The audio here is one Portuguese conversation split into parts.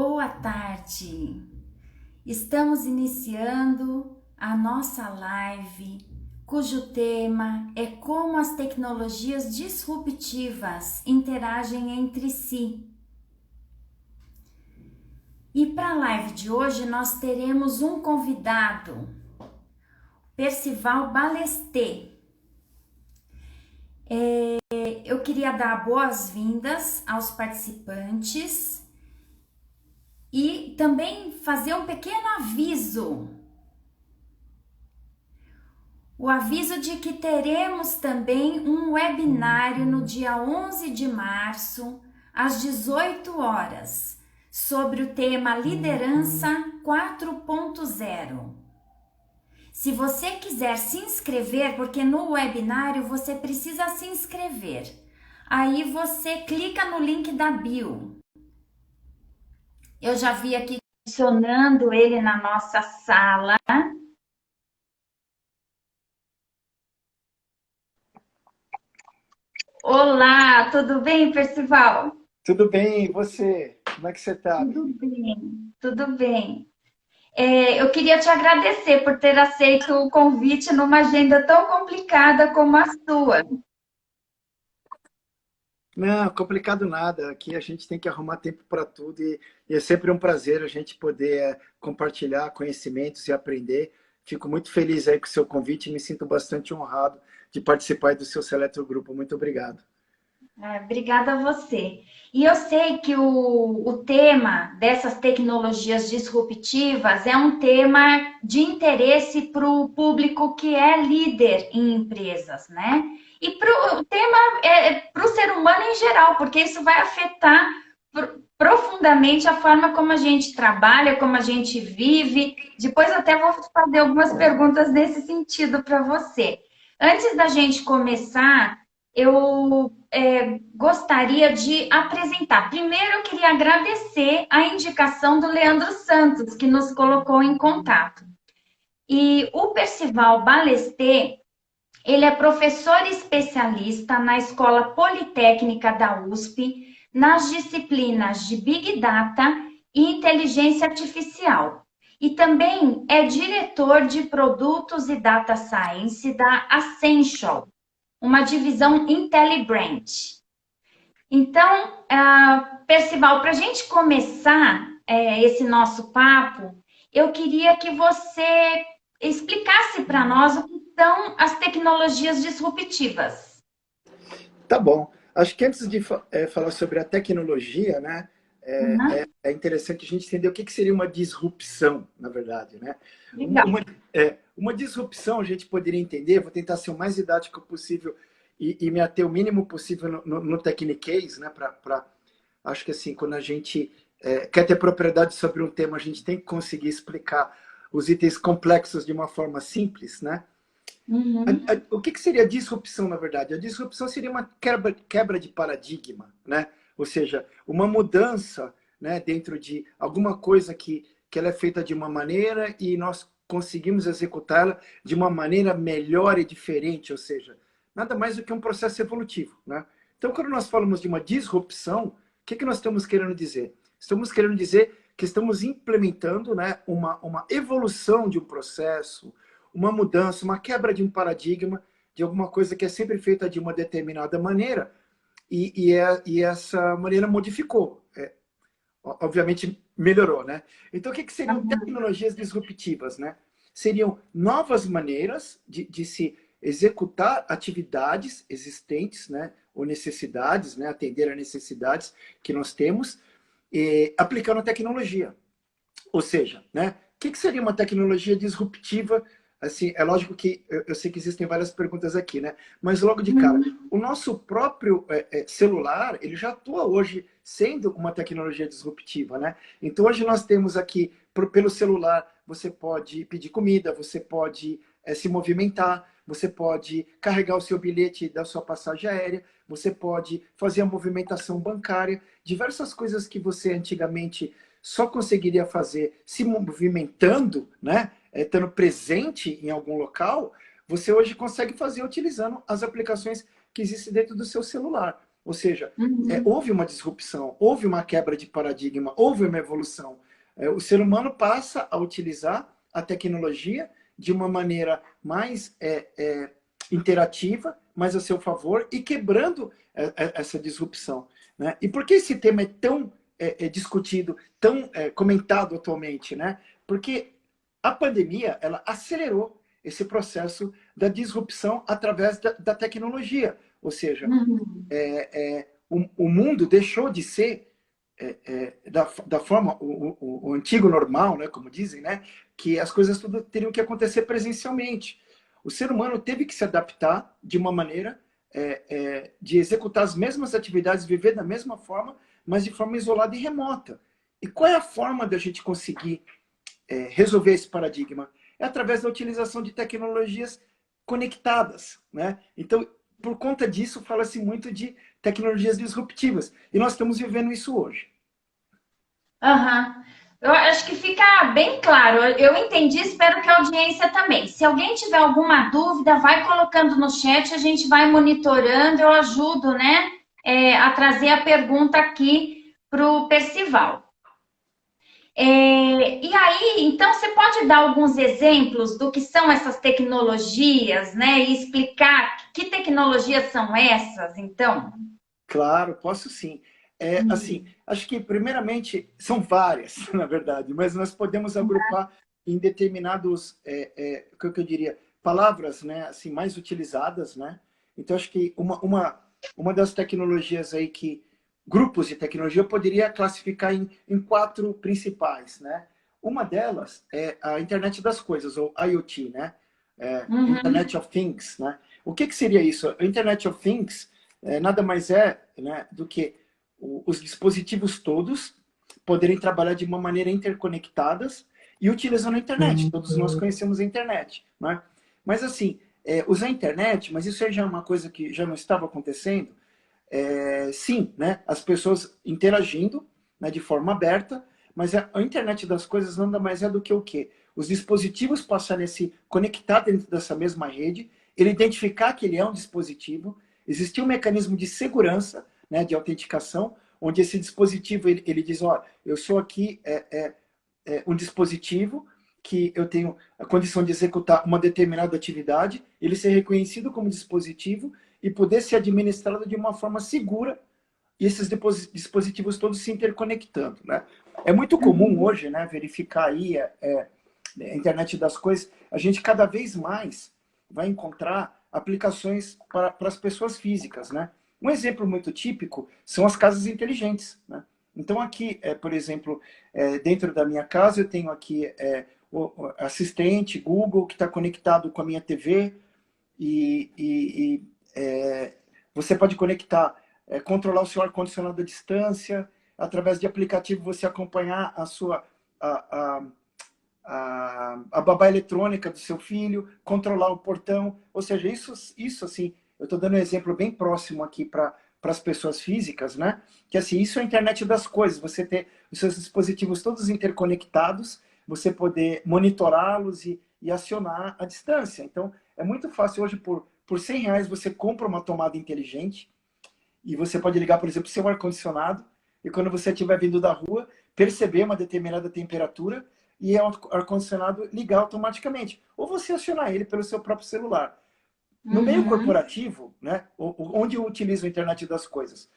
Boa tarde! Estamos iniciando a nossa live, cujo tema é como as tecnologias disruptivas interagem entre si. E para a live de hoje nós teremos um convidado, Percival Balestê. Eu queria dar boas-vindas aos participantes e também fazer um pequeno aviso. O aviso de que teremos também um webinário no dia 11 de março, às 18 horas, sobre o tema Liderança 4.0. Se você quiser se inscrever, porque no webinário você precisa se inscrever, aí você clica no link da bio. Eu já vi aqui funcionando ele na nossa sala. Olá, tudo bem, Percival? Tudo bem, e você? Como é que você está, Tudo amigo? bem, tudo bem. Eu queria te agradecer por ter aceito o convite numa agenda tão complicada como a sua. Não, complicado nada. Aqui a gente tem que arrumar tempo para tudo e é sempre um prazer a gente poder compartilhar conhecimentos e aprender. Fico muito feliz aí com o seu convite e me sinto bastante honrado de participar aí do seu seleto grupo. Muito obrigado. Obrigada a você. E eu sei que o tema dessas tecnologias disruptivas é um tema de interesse para o público que é líder em empresas, né? E o tema é para o ser humano em geral, porque isso vai afetar profundamente a forma como a gente trabalha, como a gente vive. Depois até vou fazer algumas perguntas nesse sentido para você. Antes da gente começar, eu gostaria de apresentar. Primeiro, eu queria agradecer a indicação do Leandro Santos, que nos colocou em contato. E o Percival Balestê, ele é professor especialista na Escola Politécnica da USP, nas disciplinas de Big Data e Inteligência Artificial. E também é diretor de produtos e data science da Accenture, uma divisão IntelliBrand. Então, Percival, para a gente começar esse nosso papo, eu queria que você explicasse para nós o que são as tecnologias disruptivas. Tá bom. Acho que antes de falar sobre a tecnologia, né, Uhum. é interessante a gente entender o que seria uma disrupção, na verdade, né? Legal. Uma disrupção a gente poderia entender, vou tentar ser o mais didático possível e me ater o mínimo possível no techniquez, né? Acho que assim, quando a gente quer ter propriedade sobre um tema, a gente tem que conseguir explicar os itens complexos de uma forma simples, né? Uhum. O que seria disrupção, na verdade? A disrupção seria uma quebra de paradigma, né? Ou seja, uma mudança, né, dentro de alguma coisa que ela é feita de uma maneira e nós conseguimos executá-la de uma maneira melhor e diferente, ou seja, nada mais do que um processo evolutivo, né? Então, quando nós falamos de uma disrupção, o que nós estamos querendo dizer? Estamos querendo dizer que estamos implementando, né, uma evolução de um processo, uma mudança, uma quebra de um paradigma, de alguma coisa que é sempre feita de uma determinada maneira, e essa maneira modificou. Obviamente melhorou, né? Então, o que seriam tecnologias disruptivas, né? Seriam novas maneiras de se executar atividades existentes, né? Ou necessidades, né? Atender a necessidades que nós temos, aplicando a tecnologia. Ou seja, né? O que seria uma tecnologia disruptiva? Assim, é lógico que eu sei que existem várias perguntas aqui, né? Mas logo de cara, o nosso próprio celular, ele já atua hoje sendo uma tecnologia disruptiva, né? Então hoje nós temos aqui, pelo celular, você pode pedir comida, você pode se movimentar, você pode carregar o seu bilhete da sua passagem aérea, você pode fazer a movimentação bancária, diversas coisas que você antigamente só conseguiria fazer se movimentando, né? Estando presente em algum local, você hoje consegue fazer utilizando as aplicações que existem dentro do seu celular. Ou seja, Uhum. houve uma disrupção, houve uma quebra de paradigma, houve uma evolução. O ser humano passa a utilizar a tecnologia de uma maneira mais interativa, mais a seu favor e quebrando essa disrupção. Né? E por que esse tema é tão discutido, tão comentado atualmente? Né? Porque a pandemia ela acelerou esse processo da disrupção através da tecnologia. Ou seja, Uhum. o mundo deixou de ser da forma, o antigo normal, né, como dizem, né, que as coisas tudo teriam que acontecer presencialmente. O ser humano teve que se adaptar de uma maneira de executar as mesmas atividades, viver da mesma forma, mas de forma isolada e remota. E qual é a forma da gente conseguir resolver esse paradigma? É através da utilização de tecnologias conectadas, né? Então, por conta disso, fala-se muito de tecnologias disruptivas. E nós estamos vivendo isso hoje. Aham. Eu acho que fica bem claro. Eu entendi, espero que a audiência também. Se alguém tiver alguma dúvida, vai colocando no chat, a gente vai monitorando, eu ajudo, né, a trazer a pergunta aqui para o Percival. E aí, então, você pode dar alguns exemplos do que são essas tecnologias, né, e explicar que tecnologias são essas, então? Claro, posso sim. Assim, acho que primeiramente são várias, na verdade, mas nós podemos agrupar em determinados, o que eu diria, palavras, né, assim, mais utilizadas, né? Então acho que uma das tecnologias aí que grupos de tecnologia eu poderia classificar em quatro principais, né? Uma delas é a Internet das Coisas, ou IoT, né? Uhum. Internet of Things, né? O que seria isso? A Internet of Things nada mais é, né, do que os dispositivos todos poderem trabalhar de uma maneira interconectadas e utilizando a internet. Todos nós conhecemos a internet, né? Mas assim, usar a internet, mas isso já é uma coisa que já não estava acontecendo. Sim, né? As pessoas interagindo, né, de forma aberta, mas a internet das coisas nada mais é do que o quê? Os dispositivos passarem a se conectar dentro dessa mesma rede, ele identificar que ele é um dispositivo, existir um mecanismo de segurança, né, de autenticação, onde esse dispositivo ele diz, ó, eu sou aqui um dispositivo que eu tenho a condição de executar uma determinada atividade, ele ser reconhecido como dispositivo e poder ser administrado de uma forma segura e esses dispositivos todos se interconectando, né? É muito comum Uhum. hoje, né, verificar aí a internet das coisas, a gente cada vez mais vai encontrar aplicações para as pessoas físicas, né? Um exemplo muito típico são as casas inteligentes, né? Então aqui, por exemplo, dentro da minha casa eu tenho aqui o assistente Google que está conectado com a minha TV e você pode conectar, controlar o seu ar-condicionado à distância, através de aplicativo você acompanhar a sua a, a babá eletrônica do seu filho, controlar o portão, ou seja, isso assim, eu estou dando um exemplo bem próximo aqui para as pessoas físicas, né? Que assim, isso é a internet das coisas, você ter os seus dispositivos todos interconectados, você poder monitorá-los e acionar à distância. Então, é muito fácil hoje, por R$ 100 você compra uma tomada inteligente e você pode ligar, por exemplo, seu ar-condicionado e quando você estiver vindo da rua, perceber uma determinada temperatura e o ar-condicionado ligar automaticamente. Ou você acionar ele pelo seu próprio celular. No meio Uhum. corporativo, né, onde eu utilizo a internet das coisas,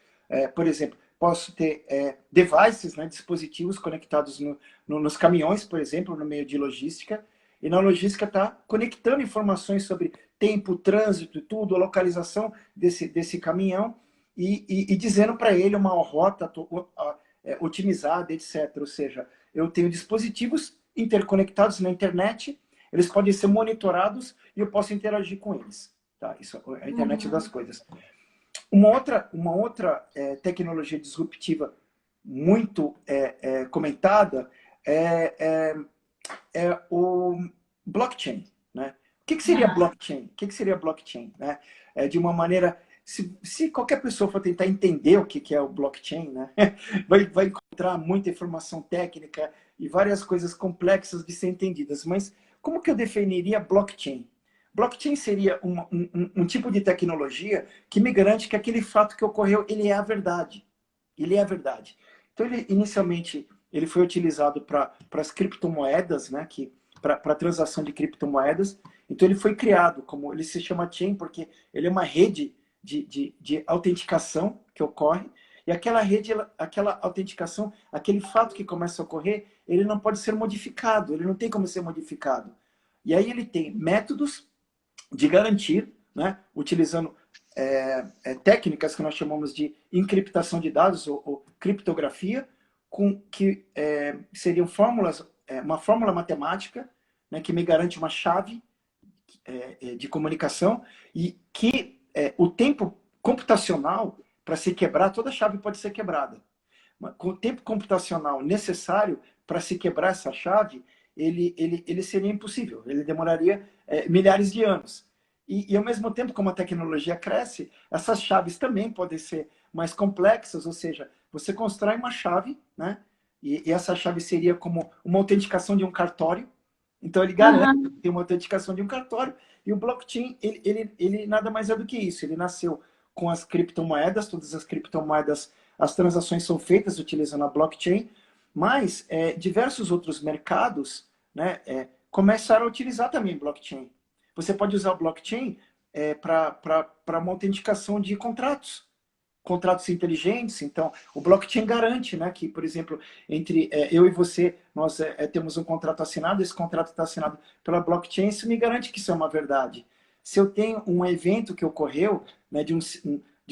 por exemplo, posso ter devices, né, dispositivos conectados nos caminhões, por exemplo, no meio de logística, e na logística está conectando informações sobre tempo, trânsito e tudo, a localização desse caminhão, e dizendo para ele uma rota otimizada, etc. Ou seja, eu tenho dispositivos interconectados na internet, eles podem ser monitorados e eu posso interagir com eles. Tá? Isso é a internet das Uhum. coisas. Uma outra tecnologia disruptiva muito comentada é, o blockchain. Né? O que seria Aham. blockchain? O que seria blockchain? Né? De uma maneira... Se qualquer pessoa for tentar entender o que é o blockchain, né? vai encontrar muita informação técnica e várias coisas complexas de ser entendidas. Mas como que eu definiria blockchain? Blockchain seria um tipo de tecnologia que me garante que aquele fato que ocorreu, ele é a verdade. Ele é a verdade. Então, inicialmente, ele foi utilizado para as criptomoedas, né, para transação de criptomoedas. Então, ele foi criado, como ele se chama chain, porque ele é uma rede de autenticação que ocorre. E aquela rede, aquela autenticação, aquele fato que começa a ocorrer, ele não pode ser modificado, ele não tem como ser modificado. E aí ele tem métodos de garantir, né, utilizando técnicas que nós chamamos de encriptação de dados ou criptografia, que seriam fórmulas, uma fórmula matemática, né, que me garante uma chave de comunicação e que o tempo computacional para se quebrar, toda chave pode ser quebrada. Com o tempo computacional necessário para se quebrar essa chave, ele seria impossível. Ele demoraria milhares de anos. E, ao mesmo tempo, como a tecnologia cresce, essas chaves também podem ser mais complexas, ou seja, você constrói uma chave, né? E essa chave seria como uma autenticação de um cartório. Então, ele garante que tem uma autenticação de um cartório. E o blockchain, ele nada mais é do que isso. Ele nasceu com as criptomoedas, todas as criptomoedas, as transações são feitas utilizando a blockchain, mas diversos outros mercados, né, começaram a utilizar também blockchain. Você pode usar o blockchain para uma autenticação de contratos inteligentes. Então, o blockchain garante, né, que, por exemplo, entre eu e você, nós temos um contrato assinado, esse contrato está assinado pela blockchain, isso me garante que isso é uma verdade. Se eu tenho um evento que ocorreu, né, de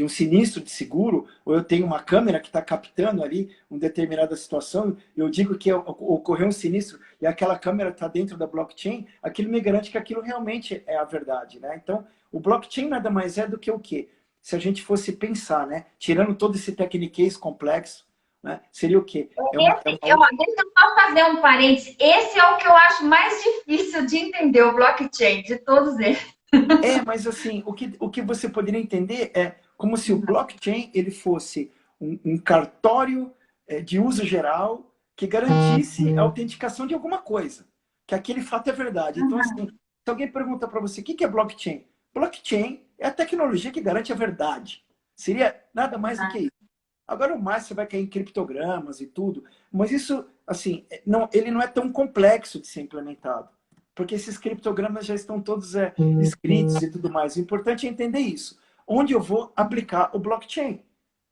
um sinistro de seguro, ou eu tenho uma câmera que está captando ali uma determinada situação, eu digo que ocorreu um sinistro e aquela câmera está dentro da blockchain, aquilo me garante que aquilo realmente é a verdade, né? Então, o blockchain nada mais é do que o quê? Se a gente fosse pensar, né, tirando todo esse tecniquez complexo, né, seria o quê? Deixa eu só fazer um parênteses. Esse é o que eu acho mais difícil de entender, o blockchain, de todos eles. Mas assim, o que você poderia entender é como se o blockchain ele fosse um cartório de uso geral que garantisse a autenticação de alguma coisa, que aquele fato é verdade. Então, assim, se alguém pergunta para você o que é blockchain? Blockchain é a tecnologia que garante a verdade. Seria nada mais do que isso. Agora, o mais você vai cair em criptogramas e tudo, mas isso, assim, ele não é tão complexo de ser implementado, porque esses criptogramas já estão todos escritos e tudo mais. O importante é entender isso. Onde eu vou aplicar o blockchain?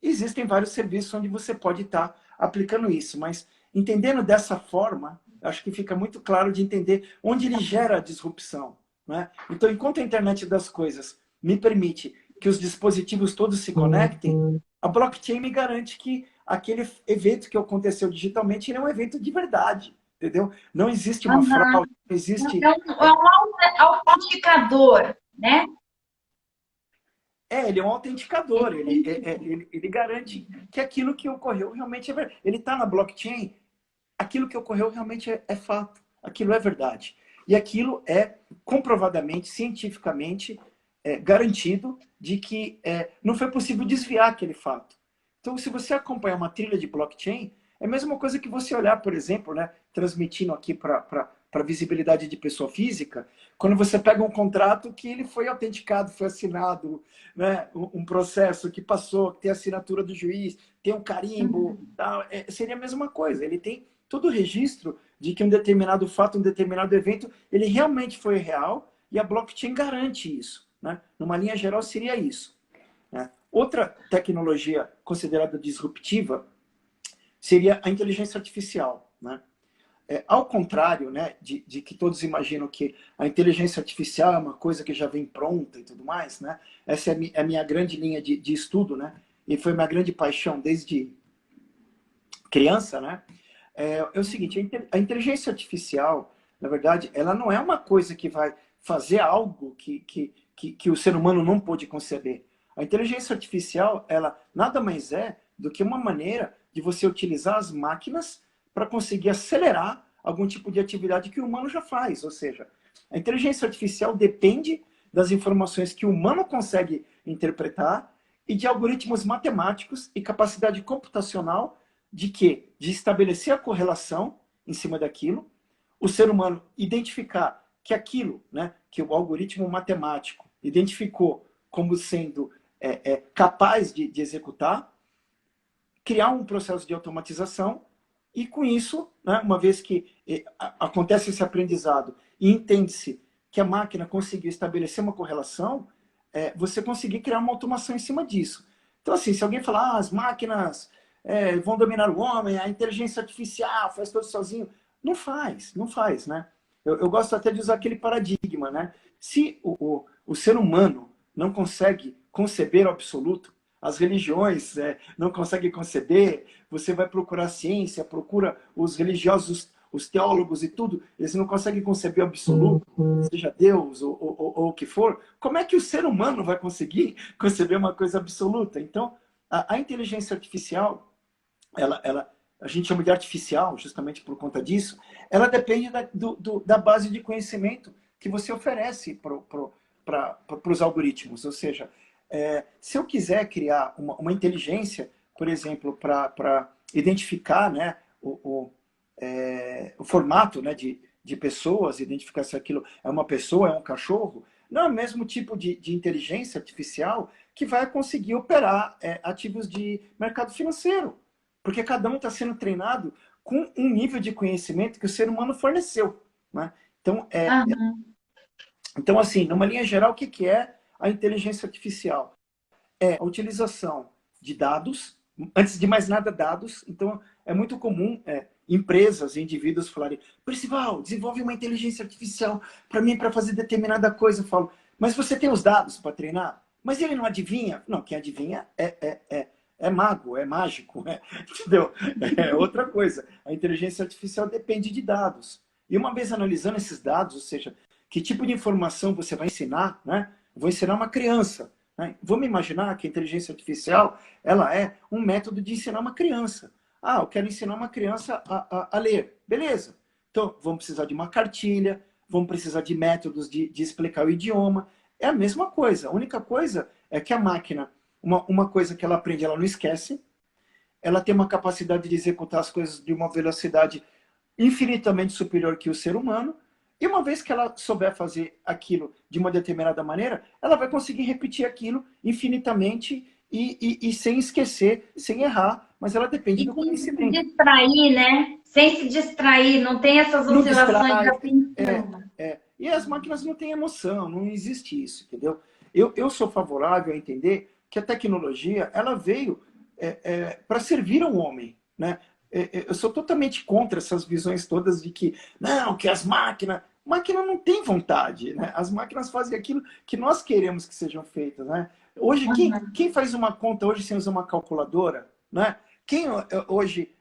Existem vários serviços onde você pode estar aplicando isso, mas entendendo dessa forma, acho que fica muito claro de entender onde ele gera disrupção, né? Então, enquanto a internet das coisas me permite que os dispositivos todos se conectem, a blockchain me garante que aquele evento que aconteceu digitalmente ele é um evento de verdade, entendeu? Não existe uma fraude, não existe... É um autenticador, né? Ele é um autenticador, ele garante que aquilo que ocorreu realmente é verdade. Ele está na blockchain, aquilo que ocorreu realmente é fato, aquilo é verdade. E aquilo é comprovadamente, cientificamente garantido de que não foi possível desviar aquele fato. Então, se você acompanhar uma trilha de blockchain, é a mesma coisa que você olhar, por exemplo, né, transmitindo aqui para visibilidade de pessoa física, quando você pega um contrato que ele foi autenticado, foi assinado, né, um processo que passou, que tem a assinatura do juiz, tem um carimbo, tal, seria a mesma coisa. Ele tem todo o registro de que um determinado fato, um determinado evento, ele realmente foi real e a blockchain garante isso, né? Numa linha geral seria isso, né? Outra tecnologia considerada disruptiva seria a inteligência artificial, né? Ao contrário, né, de que todos imaginam que a inteligência artificial é uma coisa que já vem pronta e tudo mais, né? Essa é a minha grande linha de estudo, né? E foi minha grande paixão desde criança, né? É o seguinte, a inteligência artificial, na verdade, ela não é uma coisa que vai fazer algo que o ser humano não pôde conceber. A inteligência artificial, ela nada mais é do que uma maneira de você utilizar as máquinas para conseguir acelerar algum tipo de atividade que o humano já faz. Ou seja, a inteligência artificial depende das informações que o humano consegue interpretar e de algoritmos matemáticos e capacidade computacional de quê? De estabelecer a correlação em cima daquilo, o ser humano identificar que aquilo, né, que o algoritmo matemático identificou como sendo capaz de executar, criar um processo de automatização e, com isso, né, uma vez que acontece esse aprendizado e entende-se que a máquina conseguiu estabelecer uma correlação, você conseguir criar uma automação em cima disso. Então, assim, se alguém falar, as máquinas vão dominar o homem, a inteligência artificial faz tudo sozinho, não faz, né? Eu gosto até de usar aquele paradigma, né? Se o ser humano não consegue conceber o absoluto, as religiões não conseguem conceber, você vai procurar ciência, procura os religiosos, os teólogos e tudo, eles não conseguem conceber o absoluto, seja Deus ou o que for. Como é que o ser humano vai conseguir conceber uma coisa absoluta? Então, a inteligência artificial, a gente chama de artificial justamente por conta disso, ela depende da base de conhecimento que você oferece para os algoritmos. Ou seja, se eu quiser criar uma inteligência, por exemplo, para identificar, né, o formato, né, de pessoas, identificar se aquilo é uma pessoa, é um cachorro, não é o mesmo tipo de inteligência artificial que vai conseguir operar ativos de mercado financeiro. Porque cada um está sendo treinado com um nível de conhecimento que o ser humano forneceu, né? Então, assim, numa linha geral, o que é a inteligência artificial? É a utilização de dados, antes de mais nada, dados. Então, é muito comum empresas e indivíduos falarem: Percival, desenvolve uma inteligência artificial para mim, para fazer determinada coisa. Eu falo: mas você tem os dados para treinar? Mas ele não adivinha? Não, quem adivinha é mago, é mágico, entendeu? É outra coisa. A inteligência artificial depende de dados. E uma vez analisando esses dados, ou seja, que tipo de informação você vai ensinar, né? Eu vou ensinar uma criança, né? Vamos imaginar que a inteligência artificial ela é um método de ensinar uma criança. Ah, eu quero ensinar uma criança a ler. Beleza. Então, vamos precisar de uma cartilha, vamos precisar de métodos de explicar o idioma. É a mesma coisa. A única coisa é que a máquina, uma coisa que ela aprende, ela não esquece. Ela tem uma capacidade de executar as coisas de uma velocidade infinitamente superior que o ser humano. E uma vez que ela souber fazer aquilo de uma determinada maneira, ela vai conseguir repetir aquilo infinitamente e sem esquecer, sem errar, mas ela depende do conhecimento. Sem se distrair, né? Sem se distrair, não tem essas Não oscilações de distrai. atenção. E as máquinas não têm emoção, não existe isso, entendeu? Eu sou favorável a entender que a tecnologia ela veio para servir ao homem, né? Eu sou totalmente contra essas visões todas de que não, que as máquinas... Máquina não tem vontade, né? As máquinas fazem aquilo que nós queremos que sejam feitas, né? Hoje, quem faz uma conta hoje sem usar uma calculadora, né? Quem hoje...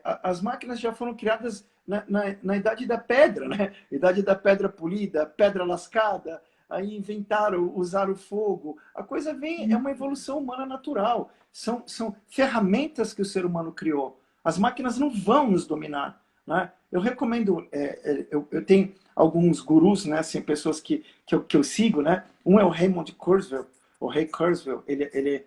as máquinas já foram criadas na idade da pedra, né? Idade da pedra polida, pedra lascada, aí inventaram, usaram o fogo. A coisa vem, é uma evolução humana natural. São ferramentas que o ser humano criou. As máquinas não vão nos dominar, né? Eu recomendo, eu tenho alguns gurus, né, assim, pessoas que eu sigo, né? Um é o Raymond Kurzweil, o Ray Kurzweil. Ele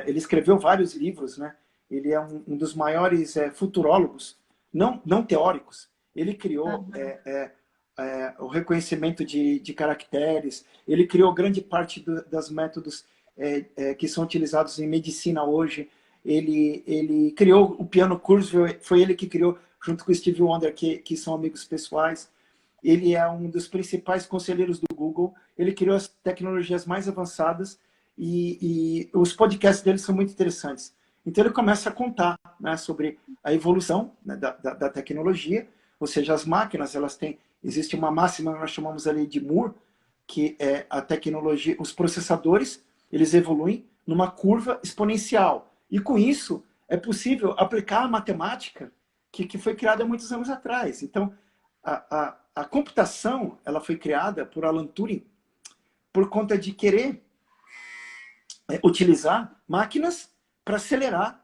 escreveu vários livros, né? Ele é um dos maiores futurólogos, não teóricos. Ele criou o reconhecimento de caracteres, ele criou grande parte das métodos que são utilizados em medicina hoje. Ele criou o piano Kurzweil, foi ele que criou, junto com o Steve Wonder, que são amigos pessoais. Ele é um dos principais conselheiros do Google. Ele criou as tecnologias mais avançadas e os podcasts dele são muito interessantes. Então ele começa a contar, né, sobre a evolução, né, da tecnologia, ou seja, as máquinas, existe uma máxima que nós chamamos ali de Moore, que é a tecnologia, os processadores, eles evoluem numa curva exponencial. E com isso é possível aplicar a matemática que foi criada há muitos anos atrás. Então, a computação ela foi criada por Alan Turing por conta de querer utilizar máquinas para acelerar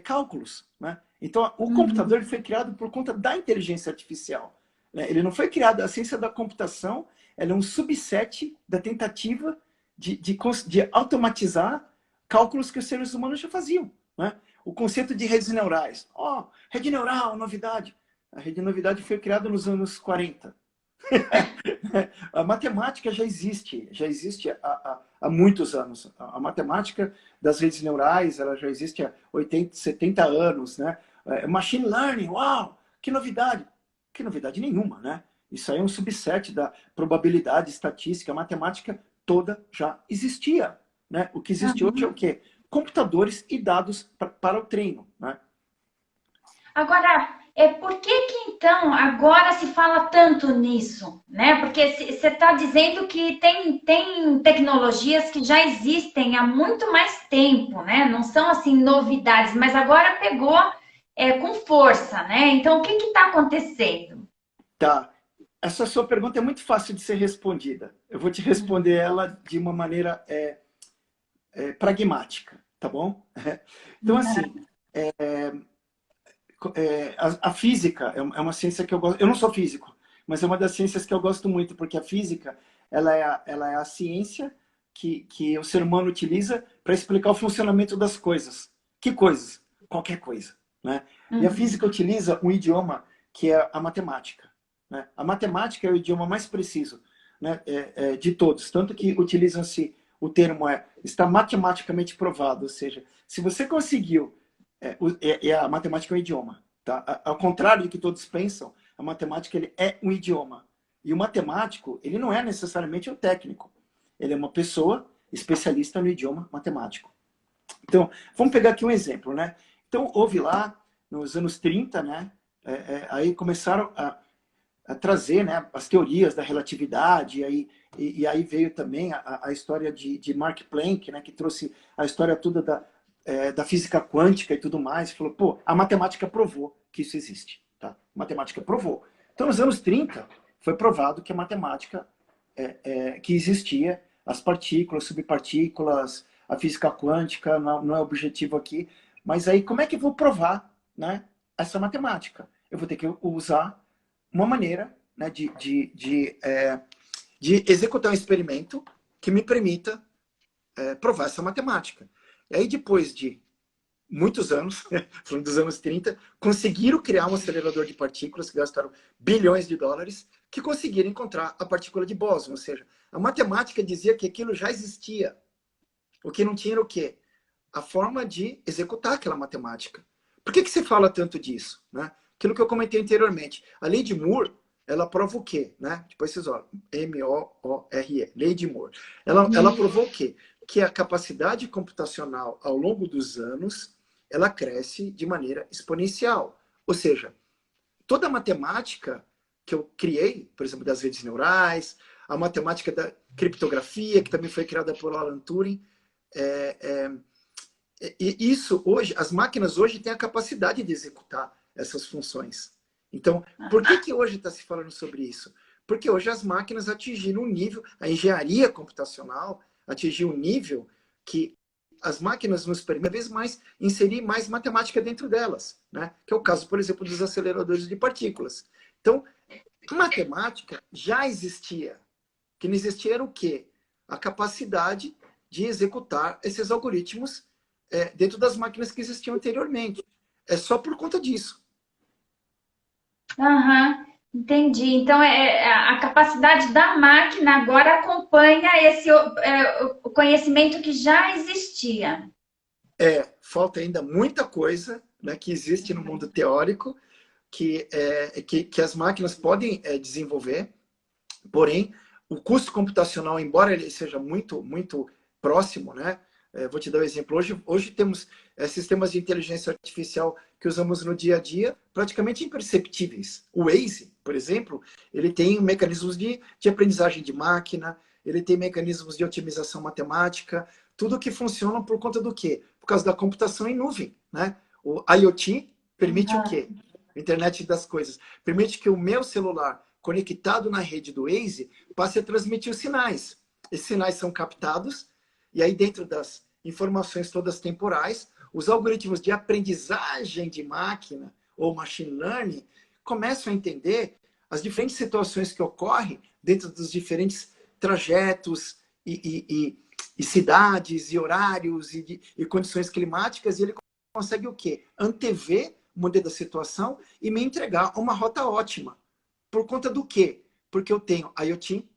cálculos, né? Então, o computador foi criado por conta da inteligência artificial, né? Ele não foi criado, a ciência da computação ela é um subset da tentativa de automatizar cálculos que os seres humanos já faziam, né? O conceito de redes neurais. Rede neural, novidade. A rede novidade foi criada nos anos 40. A matemática já existe há muitos anos. A matemática das redes neurais, ela já existe há 80, 70 anos, né? Machine Learning, uau, que novidade! Que novidade nenhuma, né? Isso aí é um subset da probabilidade estatística. A matemática toda já existia, né? O que existe hoje é o quê? Computadores e dados para o treino, né? Agora, por que que então agora se fala tanto nisso, né? Porque você está dizendo que tem tecnologias que já existem há muito mais tempo, né? Não são assim novidades, mas agora pegou com força, né? Então, o que está acontecendo? Tá. Essa sua pergunta é muito fácil de ser respondida. Eu vou te responder ela de uma maneira pragmática, tá bom? Então, assim, a física é uma ciência que eu gosto. Eu não sou físico, mas é uma das ciências que eu gosto muito, porque a física ela é a ciência que o ser humano utiliza para explicar o funcionamento das coisas. Que coisas? Qualquer coisa, né? E a física utiliza um idioma que é a matemática, né? A matemática é o idioma mais preciso, né, de todos. Tanto que utilizam-se o termo está matematicamente provado, ou seja, se você conseguiu a matemática é um idioma. Tá? Ao contrário do que todos pensam, a matemática ele é um idioma. E o matemático, ele não é necessariamente um técnico. Ele é uma pessoa especialista no idioma matemático. Então, vamos pegar aqui um exemplo, né? Então, houve lá, nos anos 30, né? Aí começaram a trazer, né, as teorias da relatividade, e aí veio também a história de Mark Planck, né, que trouxe a história toda da física quântica e tudo mais, falou, pô, a matemática provou que isso existe. Tá? A matemática provou. Então, nos anos 30, foi provado que a matemática que existia, as partículas, subpartículas, a física quântica, não é objetivo aqui, mas aí como é que eu vou provar, né, essa matemática? Eu vou ter que usar uma maneira, né, de executar um experimento que me permita provar essa matemática. E aí, depois de muitos anos, falando dos anos 30, conseguiram criar um acelerador de partículas que gastaram bilhões de dólares, que conseguiram encontrar a partícula de bóson. Ou seja, a matemática dizia que aquilo já existia. O que não tinha era o quê? A forma de executar aquela matemática. Por que se fala tanto disso? Né? Aquilo que eu comentei anteriormente. A lei de Moore, ela prova o quê? Né? Depois vocês olham. M-O-O-R-E. Lei de Moore. Ela provou o quê? Que a capacidade computacional, ao longo dos anos, ela cresce de maneira exponencial. Ou seja, toda a matemática que eu criei, por exemplo, das redes neurais, a matemática da criptografia, que também foi criada por Alan Turing, e isso hoje, as máquinas hoje têm a capacidade de executar essas funções. Então, por que hoje está se falando sobre isso? Porque hoje as máquinas atingiram um nível, a engenharia computacional atingiu um nível que as máquinas nos permitem, cada vez mais, inserir mais matemática dentro delas, né? Que é o caso, por exemplo, dos aceleradores de partículas. Então, a matemática já existia. O que não existia era o quê? A capacidade de executar esses algoritmos dentro das máquinas que existiam anteriormente. É só por conta disso. Aham, entendi. Então, a capacidade da máquina agora acompanha o conhecimento que já existia. Falta ainda muita coisa, né, que existe no mundo teórico, que as máquinas podem desenvolver, porém, o custo computacional, embora ele seja muito, muito próximo, né? Vou te dar um exemplo. Hoje temos sistemas de inteligência artificial que usamos no dia a dia, praticamente imperceptíveis. O Waze, por exemplo, ele tem mecanismos de aprendizagem de máquina, ele tem mecanismos de otimização matemática, tudo que funciona por conta do quê? Por causa da computação em nuvem, né? O IoT permite o quê? Internet das coisas. Permite que o meu celular, conectado na rede do Waze, passe a transmitir os sinais. Esses sinais são captados, e aí dentro das informações todas temporais, os algoritmos de aprendizagem de máquina, ou machine learning, começam a entender as diferentes situações que ocorrem dentro dos diferentes trajetos e cidades, e horários, e condições climáticas, e ele consegue o quê? Antever o modelo da situação e me entregar uma rota ótima. Por conta do quê? Porque eu tenho IoT,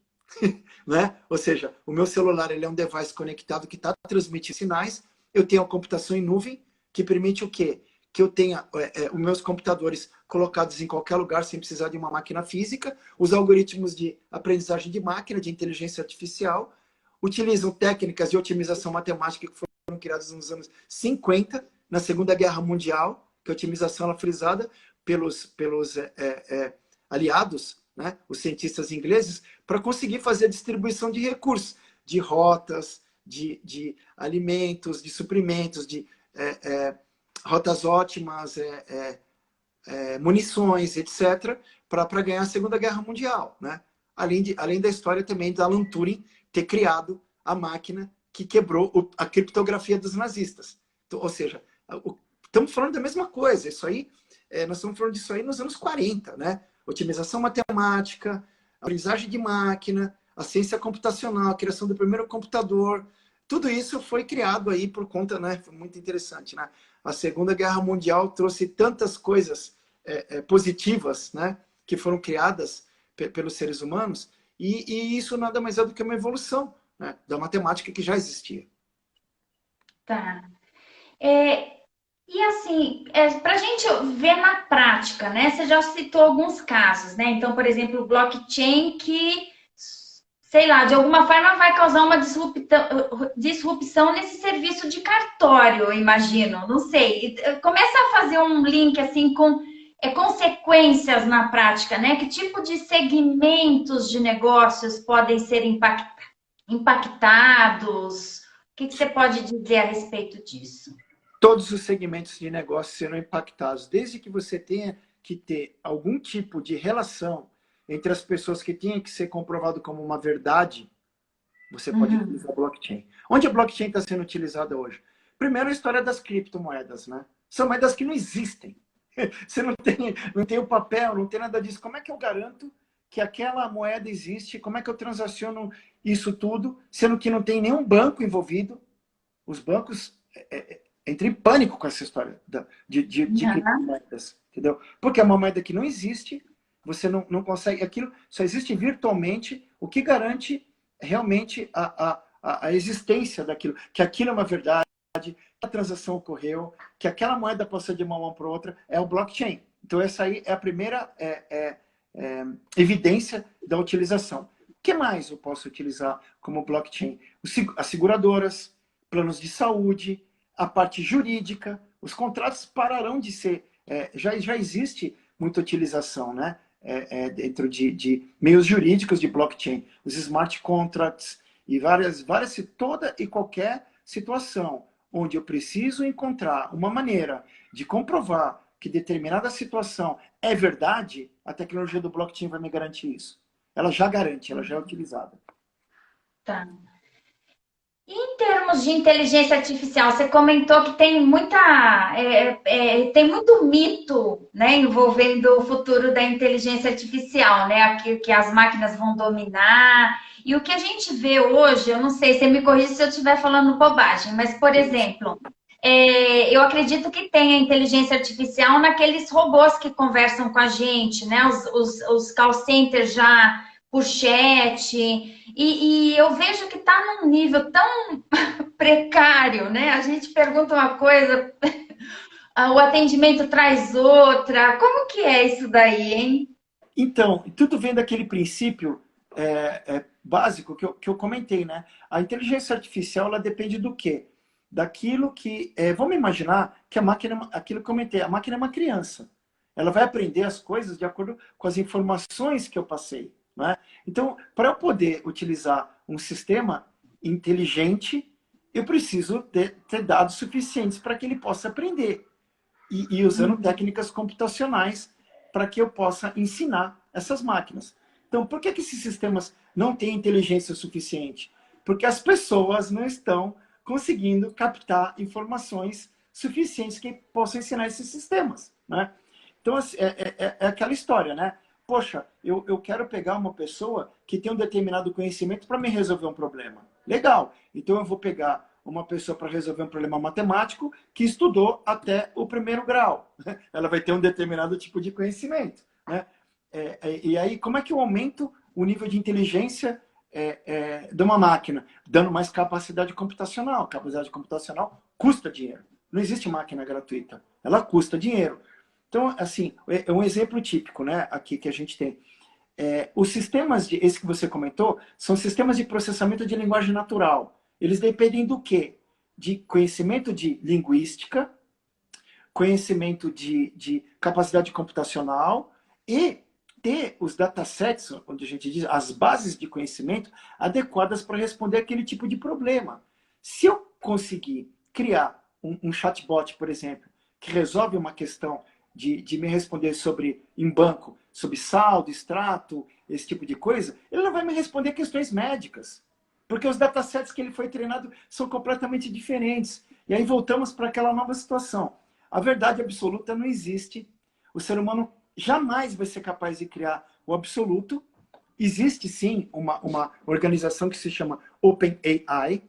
né? Ou seja, o meu celular ele é um device conectado que está transmitindo sinais. Eu tenho a computação em nuvem, que permite o quê? Que eu tenha os meus computadores colocados em qualquer lugar sem precisar de uma máquina física. Os algoritmos de aprendizagem de máquina, de inteligência artificial, utilizam técnicas de otimização matemática que foram criadas nos anos 50, na Segunda Guerra Mundial, que a otimização ela foi utilizada pelos aliados, né, os cientistas ingleses, para conseguir fazer a distribuição de recursos, de rotas, de alimentos, de suprimentos, de rotas ótimas, munições, etc., para ganhar a Segunda Guerra Mundial. Né? Além da história também da Alan Turing ter criado a máquina que quebrou a criptografia dos nazistas. Então, ou seja, estamos falando da mesma coisa. Isso aí, nós estamos falando disso aí nos anos 40, né? Otimização matemática, aprendizagem de máquina, a ciência computacional, a criação do primeiro computador. Tudo isso foi criado aí por conta, né? Foi muito interessante, né? A Segunda Guerra Mundial trouxe tantas coisas positivas, né? Que foram criadas pelos seres humanos, e isso nada mais é do que uma evolução, né? Da matemática que já existia. Tá. E assim, para a gente ver na prática, né? Você já citou alguns casos, né? Então, por exemplo, o blockchain que, sei lá, de alguma forma vai causar uma disrupção nesse serviço de cartório, eu imagino, não sei. Começa a fazer um link assim com consequências na prática, né? Que tipo de segmentos de negócios podem ser impactados? O que você pode dizer a respeito disso? Todos os segmentos de negócio serão impactados, desde que você tenha que ter algum tipo de relação entre as pessoas que tenha que ser comprovado como uma verdade, você pode utilizar blockchain. Onde a blockchain está sendo utilizada hoje? Primeiro, a história das criptomoedas, né? São moedas que não existem. Você não tem o papel, não tem nada disso. Como é que eu garanto que aquela moeda existe? Como é que eu transaciono isso tudo, sendo que não tem nenhum banco envolvido? Os bancos entrem em pânico com essa história de criptomoedas, entendeu? Porque é uma moeda que não existe, você não consegue, aquilo só existe virtualmente, o que garante realmente a existência daquilo, que aquilo é uma verdade, que a transação ocorreu, que aquela moeda passa de uma mão para outra, é o blockchain. Então essa aí é a primeira evidência da utilização. O que mais eu posso utilizar como blockchain? As seguradoras, planos de saúde, a parte jurídica, os contratos pararão de ser... já existe muita utilização, né? Dentro de meios jurídicos de blockchain, os smart contracts e toda e qualquer situação onde eu preciso encontrar uma maneira de comprovar que determinada situação é verdade, a tecnologia do blockchain vai me garantir isso. Ela já garante, ela já é utilizada. Tá. E em termos de inteligência artificial, você comentou que tem tem muito mito, né, envolvendo o futuro da inteligência artificial, né, que as máquinas vão dominar. E o que a gente vê hoje, eu não sei, você me corrige se eu estiver falando bobagem, mas, por exemplo, eu acredito que tem a inteligência artificial naqueles robôs que conversam com a gente, né, os call centers já por chat, e eu vejo que está num nível tão precário, né? A gente pergunta uma coisa, o atendimento traz outra. Como que é isso daí, hein? Então, tudo vem daquele princípio básico que eu comentei, né? A inteligência artificial, ela depende do quê? Daquilo que... vamos imaginar que a máquina, aquilo que eu comentei, a máquina é uma criança. Ela vai aprender as coisas de acordo com as informações que eu passei. Né? Então, para eu poder utilizar um sistema inteligente, eu preciso ter dados suficientes para que ele possa aprender. E usando técnicas computacionais para que eu possa ensinar essas máquinas. Então, por que esses sistemas não têm inteligência suficiente? Porque as pessoas não estão conseguindo captar informações suficientes que possam ensinar esses sistemas. Né? Então, é aquela história, né? Poxa, eu quero pegar uma pessoa que tem um determinado conhecimento para me resolver um problema. Legal. Então eu vou pegar uma pessoa para resolver um problema matemático que estudou até o 1º grau. Ela vai ter um determinado tipo de conhecimento. Né? E aí, como é que eu aumento o nível de inteligência de uma máquina, dando mais capacidade computacional. Capacidade computacional custa dinheiro. Não existe máquina gratuita. Ela custa dinheiro. Então, assim, é um exemplo típico, né, aqui que a gente tem. Os sistemas, esse que você comentou, são sistemas de processamento de linguagem natural. Eles dependem do quê? De conhecimento de linguística, conhecimento de capacidade computacional e ter os datasets, onde a gente diz as bases de conhecimento adequadas para responder aquele tipo de problema. Se eu conseguir criar um chatbot, por exemplo, que resolve uma questão de me responder em banco, sobre saldo, extrato, esse tipo de coisa, ele não vai me responder questões médicas. Porque os datasets que ele foi treinado são completamente diferentes. E aí voltamos para aquela nova situação. A verdade absoluta não existe. O ser humano jamais vai ser capaz de criar o absoluto. Existe, sim, uma organização que se chama OpenAI.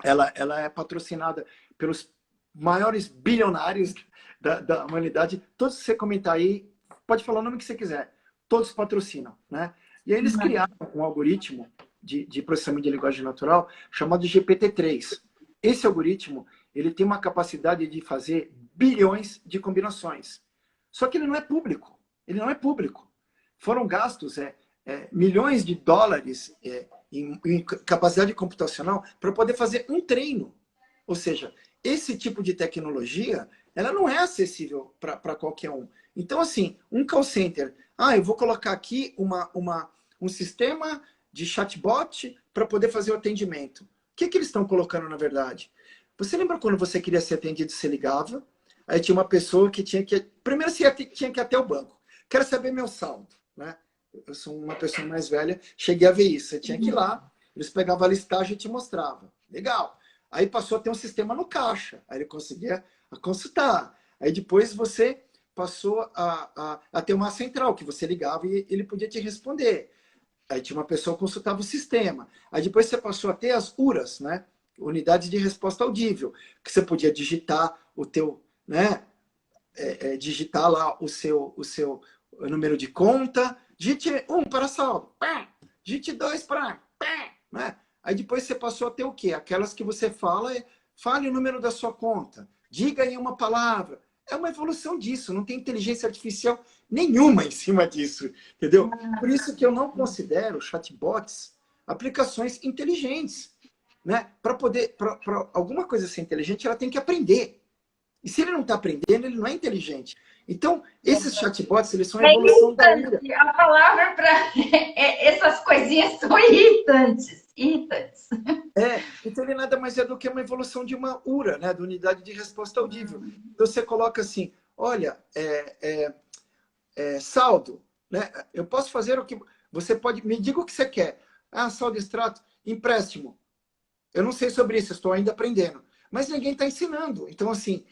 Ela é patrocinada pelos maiores bilionários da humanidade. Todos que você comentar aí, pode falar o nome que você quiser. Todos patrocinam, né? E aí eles criaram um algoritmo de processamento de linguagem natural chamado GPT-3. Esse algoritmo, ele tem uma capacidade de fazer bilhões de combinações. Só que ele não é público. Ele não é público. Foram gastos milhões de dólares em capacidade computacional para poder fazer um treino. Ou seja, esse tipo de tecnologia, ela não é acessível para qualquer um. Então, assim, um call center, eu vou colocar aqui um sistema de chatbot para poder fazer o atendimento. O que eles estão colocando, na verdade? Você lembra quando você queria ser atendido, você ligava, aí tinha uma pessoa que tinha que... Primeiro você tinha que ir até o banco. Quero saber meu saldo, né? Eu sou uma pessoa mais velha, cheguei a ver isso. Você tinha que ir lá, eles pegavam a listagem e te mostravam. Legal. Aí passou a ter um sistema no caixa. Aí ele conseguia consultar. Aí depois você passou a ter uma central, que você ligava e ele podia te responder. Aí tinha uma pessoa que consultava o sistema. Aí depois você passou a ter as URAs, né? Unidades de resposta audível, que você podia digitar o teu, né? Digitar lá o seu número de conta. Digite 1 para saldo. Digite 2 para... né? Aí depois você passou a ter o quê? Aquelas que você fale o número da sua conta. Diga aí uma palavra. É uma evolução disso. Não tem inteligência artificial nenhuma em cima disso. Entendeu? Por isso que eu não considero chatbots aplicações inteligentes. Né? Para alguma coisa ser inteligente, ela tem que aprender. E se ele não está aprendendo, ele não é inteligente. Então, esses chatbots, eles são a evolução da ira. A palavra para essas coisinhas são irritantes. Irritantes. Então ele nada mais é do que uma evolução de uma URA, né? Da unidade de resposta audível. Então você coloca assim, olha, saldo, né? Eu posso fazer o que... Você pode... Me diga o que você quer. Saldo, extrato, empréstimo. Eu não sei sobre isso, estou ainda aprendendo. Mas ninguém está ensinando. Então, assim...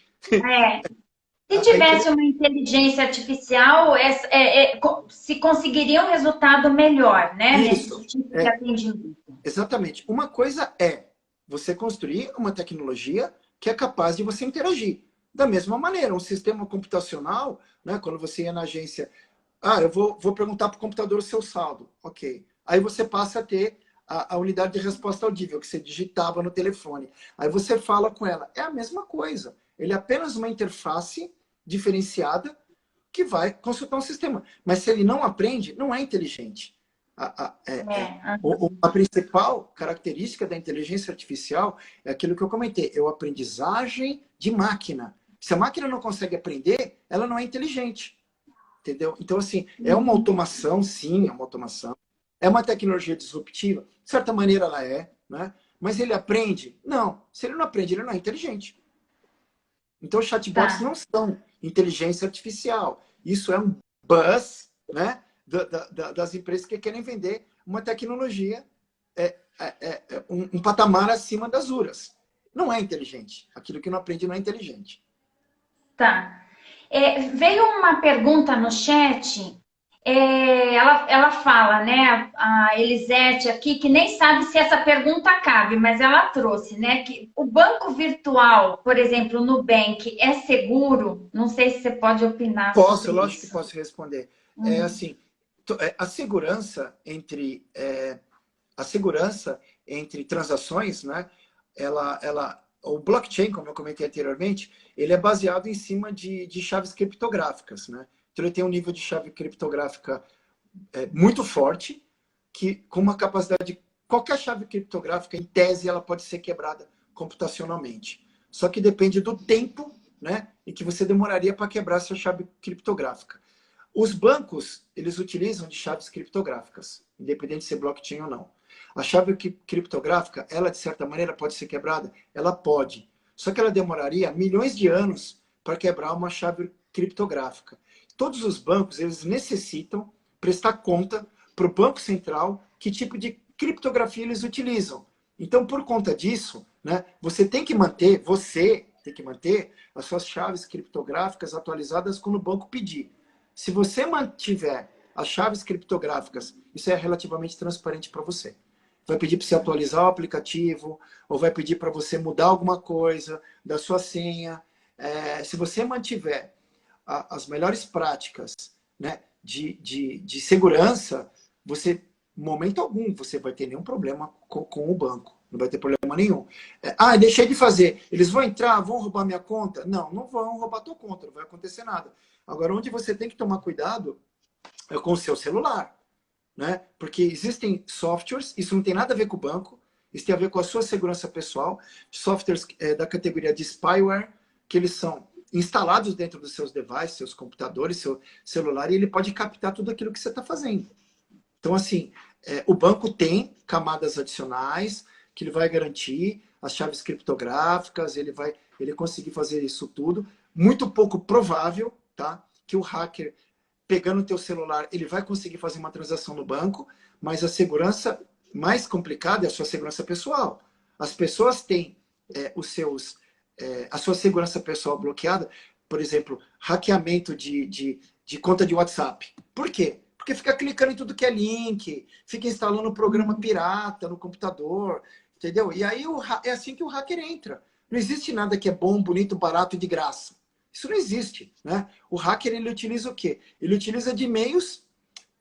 Se tivesse uma inteligência artificial, se conseguiria um resultado melhor, né? Isso. Nesse tipo de atendimento. Exatamente. Uma coisa é você construir uma tecnologia que é capaz de você interagir. Da mesma maneira, um sistema computacional, né, quando você ia na agência, eu vou perguntar para o computador o seu saldo. Ok. Aí você passa a ter a unidade de resposta audível, que você digitava no telefone. Aí você fala com ela. É a mesma coisa. Ele é apenas uma interface diferenciada que vai consultar um sistema. Mas se ele não aprende, não é inteligente. A principal característica da inteligência artificial é aquilo que eu comentei, é a aprendizagem de máquina. Se a máquina não consegue aprender, ela não é inteligente. Entendeu? Então, assim, é uma automação, sim, é uma automação. É uma tecnologia disruptiva, de certa maneira ela é, né? Mas ele aprende? Não. Se ele não aprende, ele não é inteligente. Então, os chatbots não são inteligência artificial. Isso é um buzz, né? Das empresas que querem vender uma tecnologia um patamar acima das URAs. Não é inteligente. Aquilo que não aprende não é inteligente. Tá. Veio uma pergunta no chat. Ela fala, né, a Elisete aqui, que nem sabe se essa pergunta cabe, mas ela trouxe, né, que o banco virtual, por exemplo, o Nubank, é seguro? Não sei se você pode opinar sobre isso. Lógico que posso responder. Assim, a segurança entre transações, né? O blockchain, como eu comentei anteriormente, ele é baseado em cima de chaves criptográficas, né? Então ele tem um nível de chave criptográfica muito forte, que com uma capacidade qualquer chave criptográfica, em tese, ela pode ser quebrada computacionalmente. Só que depende do tempo, né, em que você demoraria para quebrar essa chave criptográfica. Os bancos, eles utilizam de chaves criptográficas, independente de ser blockchain ou não. A chave criptográfica, ela, de certa maneira, pode ser quebrada? Ela pode. Só que ela demoraria milhões de anos para quebrar uma chave criptográfica. Todos os bancos, eles necessitam prestar conta para o Banco Central que tipo de criptografia eles utilizam. Então, por conta disso, né, você tem que manter as suas chaves criptográficas atualizadas quando o banco pedir. Se você mantiver as chaves criptográficas, isso é relativamente transparente para você. Vai pedir para você atualizar o aplicativo, ou vai pedir para você mudar alguma coisa da sua senha. Se você mantiver as melhores práticas, né, de segurança, você, em momento algum, você vai ter nenhum problema com o banco. Não vai ter problema nenhum. Deixei de fazer. Eles vão entrar, vão roubar minha conta? Não, não vão roubar tua conta, não vai acontecer nada. Agora, onde você tem que tomar cuidado é com o seu celular, né? Porque existem softwares, isso não tem nada a ver com o banco, isso tem a ver com a sua segurança pessoal, softwares da categoria de spyware, que eles são instalados dentro dos seus devices, seus computadores, seu celular, e ele pode captar tudo aquilo que você está fazendo. Então, assim, o banco tem camadas adicionais que ele vai garantir, as chaves criptográficas, ele conseguir fazer isso tudo. Muito pouco provável, tá, que o hacker, pegando o teu celular, ele vai conseguir fazer uma transação no banco, mas a segurança mais complicada é a sua segurança pessoal. As pessoas têm a sua segurança pessoal bloqueada, por exemplo, hackeamento de conta de WhatsApp. Por quê? Porque fica clicando em tudo que é link, fica instalando programa pirata no computador, entendeu? E aí é assim que o hacker entra. Não existe nada que é bom, bonito, barato e de graça. Isso não existe, né? O hacker, ele utiliza o quê? Ele utiliza de meios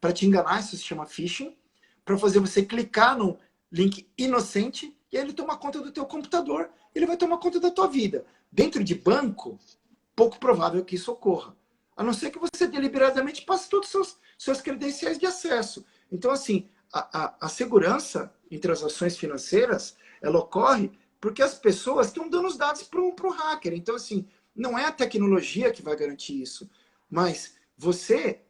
para te enganar, isso se chama phishing, para fazer você clicar num link inocente e aí ele toma conta do teu computador, ele vai tomar conta da tua vida. Dentro de banco, pouco provável que isso ocorra. A não ser que você deliberadamente passe todos os seus credenciais de acesso. Então, assim, a segurança em transações financeiras, ela ocorre porque as pessoas estão dando os dados para o hacker. Então, assim, não é a tecnologia que vai garantir isso, mas você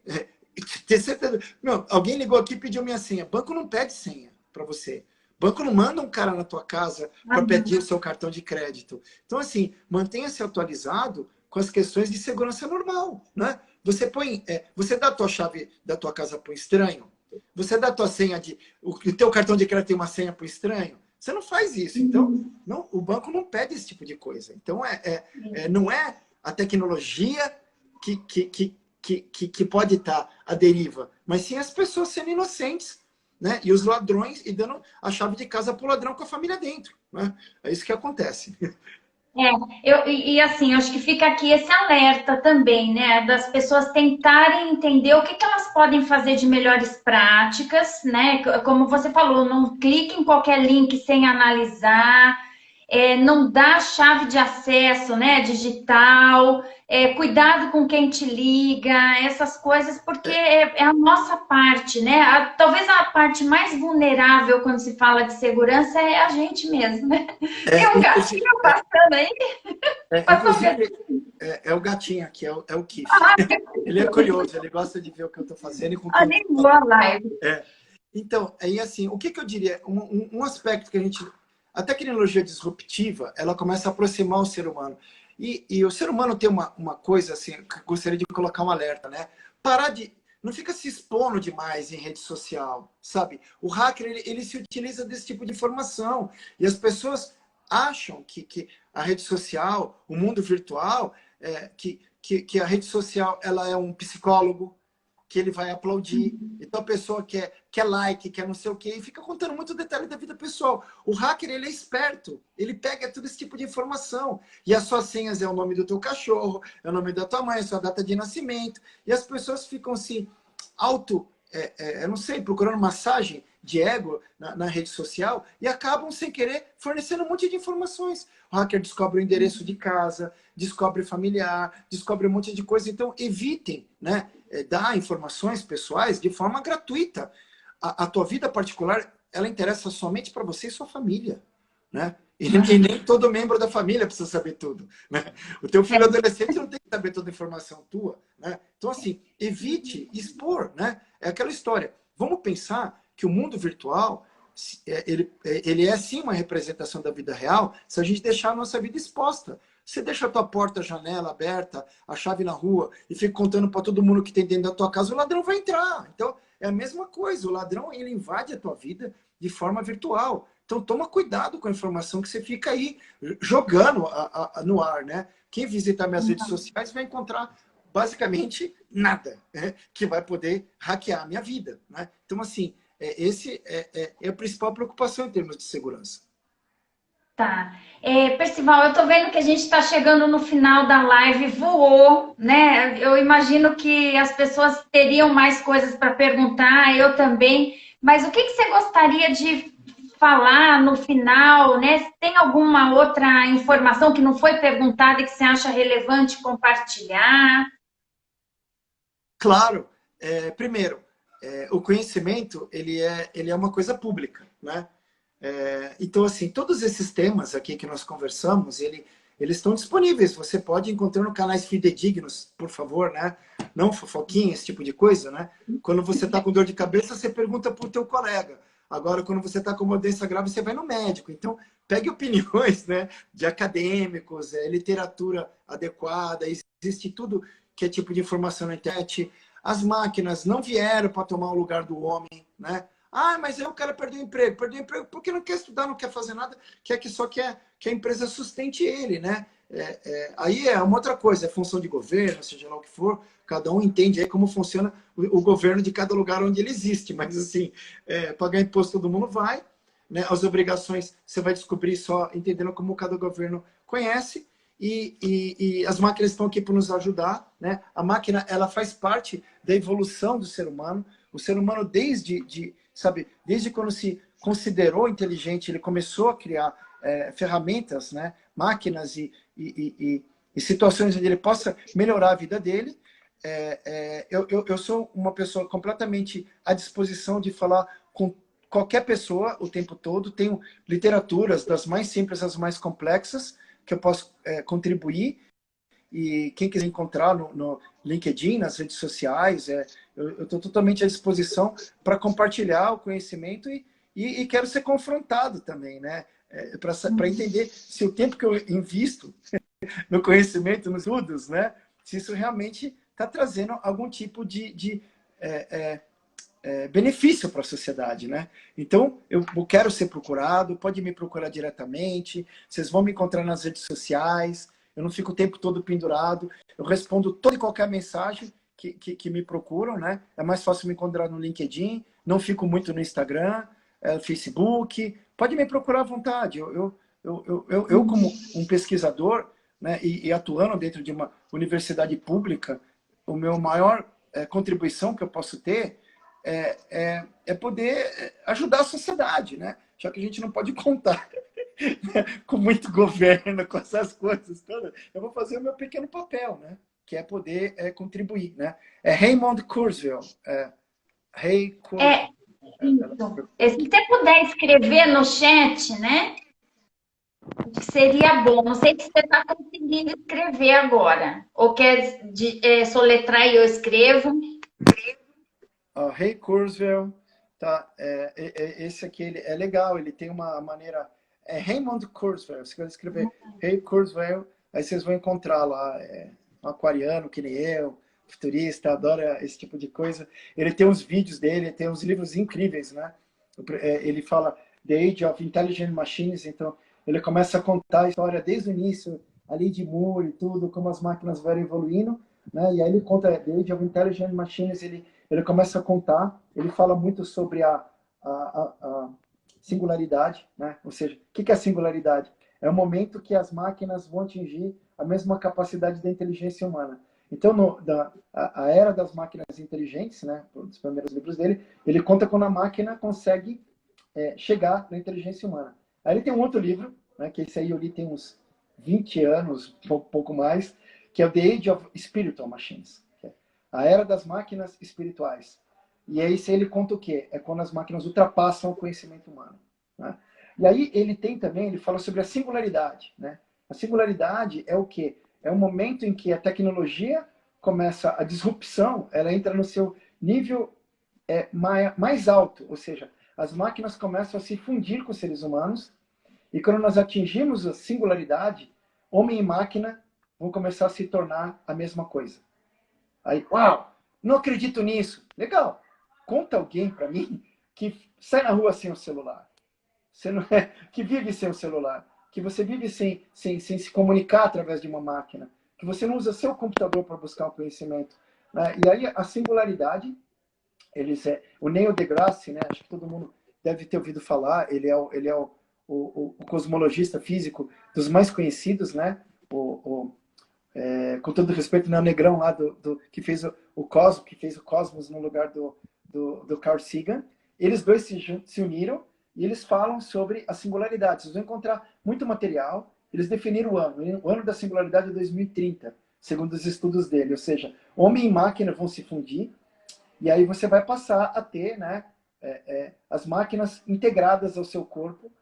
ter certeza. Meu, alguém ligou aqui e pediu minha senha. Banco não pede senha para você. Banco não manda um cara na tua casa para pedir o seu cartão de crédito. Então, assim, mantenha-se atualizado com as questões de segurança normal, né? Você põe, você dá a tua chave da tua casa para o estranho? Você dá a tua senha o teu cartão de crédito tem uma senha para o estranho? Você não faz isso. Então, não, o banco não pede esse tipo de coisa. Então, não é a tecnologia que pode estar à deriva, mas sim as pessoas sendo inocentes, né? E os ladrões e dando a chave de casa para o ladrão com a família dentro, né? É isso que acontece. Assim, eu acho que fica aqui esse alerta também, né? Das pessoas tentarem entender o que elas podem fazer de melhores práticas, né? Como você falou, não clique em qualquer link sem analisar, não dá chave de acesso, né? Digital, cuidado com quem te liga, essas coisas, porque é a nossa parte, né? Talvez a parte mais vulnerável quando se fala de segurança é a gente mesmo, né? Tem um gatinho passando aí. Inclusive, é o gatinho aqui, é o Kiff. Ele é curioso, ele gosta de ver o que eu estou fazendo. Nem boa live. Então, aí assim, o que eu diria? Um aspecto que a tecnologia disruptiva, ela começa a aproximar o ser humano. E o ser humano tem uma coisa assim, que eu gostaria de colocar um alerta, né? Não fica se expondo demais em rede social, sabe? O hacker, ele se utiliza desse tipo de informação. E as pessoas acham que a rede social, o mundo virtual, que a rede social ela é um psicólogo, que ele vai aplaudir. Então a pessoa quer like, quer não sei o quê, e fica contando muito detalhe da vida pessoal. O hacker, ele é esperto, ele pega todo esse tipo de informação. E as suas senhas é o nome do teu cachorro, é o nome da tua mãe, a sua data de nascimento. E as pessoas ficam se eu não sei, procurando massagem de ego na rede social e acabam, sem querer, fornecendo um monte de informações. O hacker descobre o endereço de casa, descobre familiar, descobre um monte de coisa. Então, evitem, né, dar informações pessoais de forma gratuita. A tua vida particular, ela interessa somente para você e sua família, né? E nem todo membro da família precisa saber tudo, né? O teu filho adolescente não tem que saber toda a informação tua, né? Então, assim, evite expor, né? É aquela história. Vamos pensar que o mundo virtual, ele é sim uma representação da vida real, se a gente deixar a nossa vida exposta. Você deixa a tua porta, a janela aberta, a chave na rua e fica contando para todo mundo que tem dentro da tua casa, o ladrão vai entrar. Então, é a mesma coisa. O ladrão, ele invade a tua vida de forma virtual. Então, toma cuidado com a informação que você fica aí jogando no ar, né? Quem visitar minhas redes sociais vai encontrar basicamente nada, né? Que vai poder hackear a minha vida, né? Então, assim, esse é a principal preocupação em termos de segurança. Tá. Percival, eu tô vendo que a gente está chegando no final da live, voou, né? Eu imagino que as pessoas teriam mais coisas para perguntar, eu também. Mas o que que você gostaria de falar no final, né? Tem alguma outra informação que não foi perguntada e que você acha relevante compartilhar? Claro, primeiro, o conhecimento ele é uma coisa pública, né? Então, assim, todos esses temas aqui que nós conversamos, eles estão disponíveis. Você pode encontrar no canais fidedignos, por favor, né? Não fofoquinha, esse tipo de coisa, né? Quando você está com dor de cabeça, você pergunta para o teu colega. Agora, quando você está com uma doença grave, você vai no médico. Então, pegue opiniões, né, de acadêmicos, literatura adequada, existe tudo que é tipo de informação na internet. As máquinas não vieram para tomar o lugar do homem, né? Ah, mas aí o cara perdeu o emprego. Perdeu o emprego porque não quer estudar, não quer fazer nada, quer que a empresa sustente ele, né? Aí é uma outra coisa, é função de governo, seja lá o que for, cada um entende aí como funciona o governo de cada lugar onde ele existe, mas assim, pagar imposto todo mundo vai, né? As obrigações você vai descobrir só entendendo como cada governo conhece, e as máquinas estão aqui para nos ajudar, né? A máquina, ela faz parte da evolução do ser humano. O ser humano, desde quando se considerou inteligente, ele começou a criar ferramentas, né? Máquinas e situações onde ele possa melhorar a vida dele. Eu sou uma pessoa completamente à disposição de falar com qualquer pessoa o tempo todo. Tenho literaturas das mais simples às mais complexas que eu posso contribuir, e quem quiser encontrar no LinkedIn, nas redes sociais, eu estou totalmente à disposição para compartilhar o conhecimento e quero ser confrontado também, né? Para entender se o tempo que eu invisto no conhecimento, nos estudos, né? Se isso realmente está trazendo algum tipo de benefício para a sociedade, né? Então, eu quero ser procurado, pode me procurar diretamente, vocês vão me encontrar nas redes sociais, eu não fico o tempo todo pendurado, eu respondo toda e qualquer mensagem que me procuram, né? É mais fácil me encontrar no LinkedIn, não fico muito no Instagram, Facebook, pode me procurar à vontade. Eu como um pesquisador, né, e atuando dentro de uma universidade pública, o meu maior contribuição que eu posso ter é poder ajudar a sociedade, né? Já que a gente não pode contar com muito governo, com essas coisas todas, eu vou fazer o meu pequeno papel, né? Que é poder contribuir, né? Raymond Kurzweil. Ray É, Kurzweil. isso. Se você puder escrever no chat, né? Seria bom. Não sei se você está conseguindo escrever agora. Ou quer soletrar e eu escrevo. Ray Kurzweil, tá? Esse aqui ele é legal, ele tem uma maneira. Raymond Kurzweil, você vai escrever Ray Kurzweil, aí vocês vão encontrar lá, um aquariano que nem eu, futurista, adora esse tipo de coisa. Ele tem uns vídeos dele, tem uns livros incríveis, né? Ele fala The Age of Intelligent Machines, então ele começa a contar a história desde o início, ali de Moore e tudo, como as máquinas vão evoluindo, né? E aí ele conta The Age of Intelligent Machines, ele começa a contar, ele fala muito sobre a singularidade, né? Ou seja, o que é a singularidade? É o momento que as máquinas vão atingir a mesma capacidade da inteligência humana. Então, a Era das Máquinas Inteligentes, né, um dos primeiros livros dele, ele conta quando a máquina consegue chegar na inteligência humana. Aí ele tem um outro livro, né, que esse aí eu li tem uns 20 anos, pouco mais, que é o The Age of Spiritual Machines, que é a Era das Máquinas Espirituais. E aí ele conta o quê? É quando as máquinas ultrapassam o conhecimento humano. Né? E aí ele fala sobre a singularidade. Né? A singularidade é o quê? É o momento em que a tecnologia começa, a disrupção, ela entra no seu nível mais alto, ou seja, as máquinas começam a se fundir com os seres humanos, e quando nós atingimos a singularidade, homem e máquina vão começar a se tornar a mesma coisa. Aí, uau, não acredito nisso. Legal, conta alguém para mim que sai na rua sem o celular, que vive sem o celular, que você vive sem se comunicar através de uma máquina, que você não usa seu computador para buscar um conhecimento. Né? E aí a singularidade, o Neil deGrasse, né? Acho que todo mundo deve ter ouvido falar, ele é o cosmologista físico dos mais conhecidos, né? Com todo respeito, o negrão lá que fez o Cosmos no lugar do Carl Sagan. Eles dois se uniram e eles falam sobre a singularidade. Vocês vão encontrar muito material. Eles definiram o ano. O ano da singularidade é 2030, segundo os estudos dele. Ou seja, homem e máquina vão se fundir e aí você vai passar a ter, né, as máquinas integradas ao seu corpo.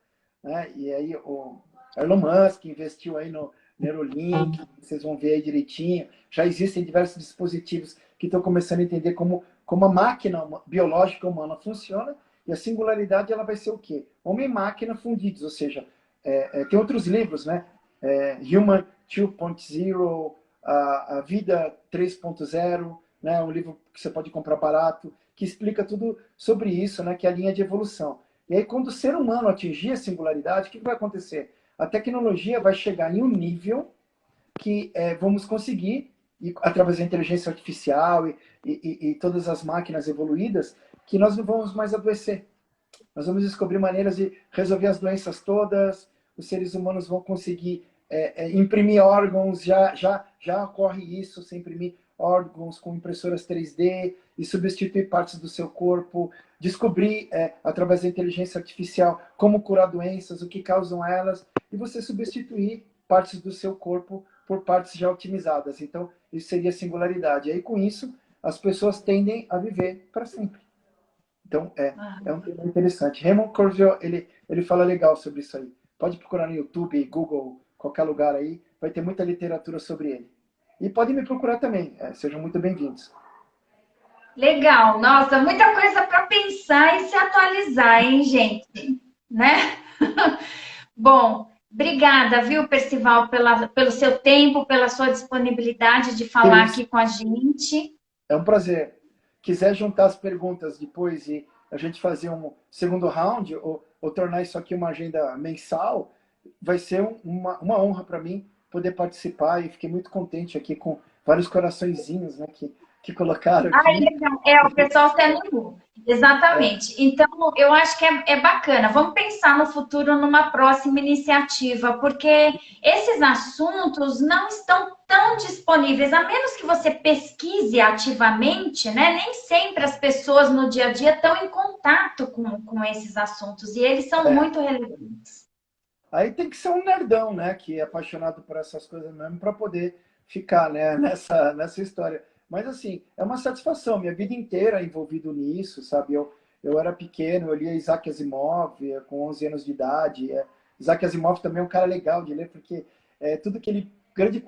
Né? E aí o Elon Musk investiu aí no Neuralink, vocês vão ver aí direitinho. Já existem diversos dispositivos que estão começando a entender como a máquina biológica humana funciona, e a singularidade ela vai ser o quê? Homem e máquina fundidos, ou seja, tem outros livros, né? Human 2.0, a Vida 3.0, né? Um livro que você pode comprar barato, que explica tudo sobre isso, né? Que é a linha de evolução. E aí, quando o ser humano atingir a singularidade, o que vai acontecer? A tecnologia vai chegar em um nível que vamos conseguir, através da inteligência artificial e todas as máquinas evoluídas, que nós não vamos mais adoecer. Nós vamos descobrir maneiras de resolver as doenças todas, os seres humanos vão conseguir imprimir órgãos, já ocorre isso, se imprimir órgãos com impressoras 3D e substituir partes do seu corpo, descobrir, através da inteligência artificial, como curar doenças, o que causam elas, e você substituir partes do seu corpo por partes já otimizadas. Então, isso seria singularidade. E aí, com isso, as pessoas tendem a viver para sempre. Então, é um tema interessante. Raymond Kurzweil, ele fala legal sobre isso aí. Pode procurar no YouTube, Google, qualquer lugar aí, vai ter muita literatura sobre ele. E podem me procurar também, sejam muito bem-vindos. Legal, nossa, muita coisa para pensar e se atualizar, hein, gente? Né? Bom, obrigada, viu, Percival, pelo seu tempo, pela sua disponibilidade de falar aqui com a gente. É um prazer. Quiser juntar as perguntas depois e a gente fazer um segundo round ou tornar isso aqui uma agenda mensal, vai ser uma honra para mim poder participar, e fiquei muito contente aqui com vários coraçõezinhos, né, que colocaram aqui. O pessoal se animou. Exatamente. Então, eu acho que é bacana. Vamos pensar no futuro numa próxima iniciativa, porque esses assuntos não estão tão disponíveis, a menos que você pesquise ativamente, né? Nem sempre as pessoas no dia a dia estão em contato com esses assuntos, e eles são muito relevantes. Aí tem que ser um nerdão, né, que é apaixonado por essas coisas mesmo, para poder ficar, né, nessa história. Mas, assim, é uma satisfação. Minha vida inteira envolvido nisso, sabe? Eu era pequeno, eu lia Isaac Asimov com 11 anos de idade. Isaac Asimov também é um cara legal de ler, porque tudo que ele... Grande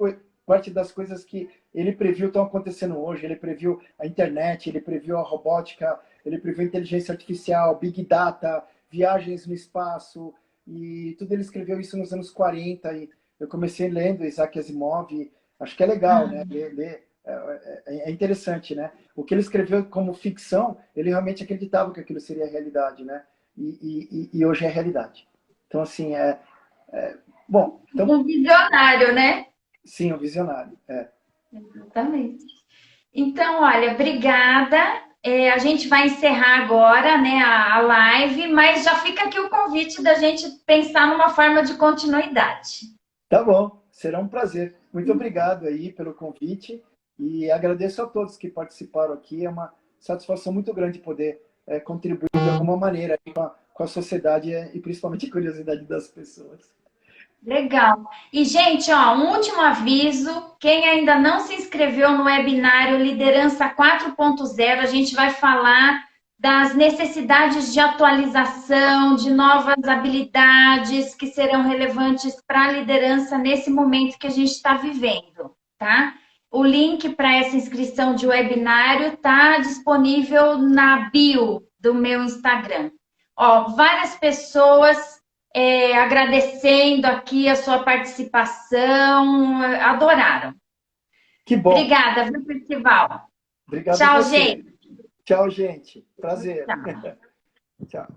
parte das coisas que ele previu estão acontecendo hoje. Ele previu a internet, ele previu a robótica, ele previu a inteligência artificial, Big Data, viagens no espaço, e tudo ele escreveu isso nos anos 40. E eu comecei lendo Isaac Asimov, e acho que é legal, né? Ler é interessante, né? O que ele escreveu como ficção, ele realmente acreditava que aquilo seria realidade, né? E hoje é realidade. Então, assim, bom. Então, um visionário, né? Sim, um visionário. Exatamente. Então, olha, obrigada. A gente vai encerrar agora, né, a live, mas já fica aqui o convite da gente pensar numa forma de continuidade. Tá bom, será um prazer. Muito obrigado aí pelo convite. E agradeço a todos que participaram aqui. É uma satisfação muito grande poder contribuir de alguma maneira com a sociedade e principalmente a curiosidade das pessoas. Legal. E, gente, ó, um último aviso. Quem ainda não se inscreveu no webinário Liderança 4.0, a gente vai falar das necessidades de atualização, de novas habilidades que serão relevantes para a liderança nesse momento que a gente está vivendo, tá? O link para essa inscrição de webinário está disponível na bio do meu Instagram. Ó, várias pessoas agradecendo aqui a sua participação, adoraram. Que bom. Obrigada, viu, Festival? Obrigado Tchau, a você. gente. Tchau, gente. Prazer. Tchau. Tchau.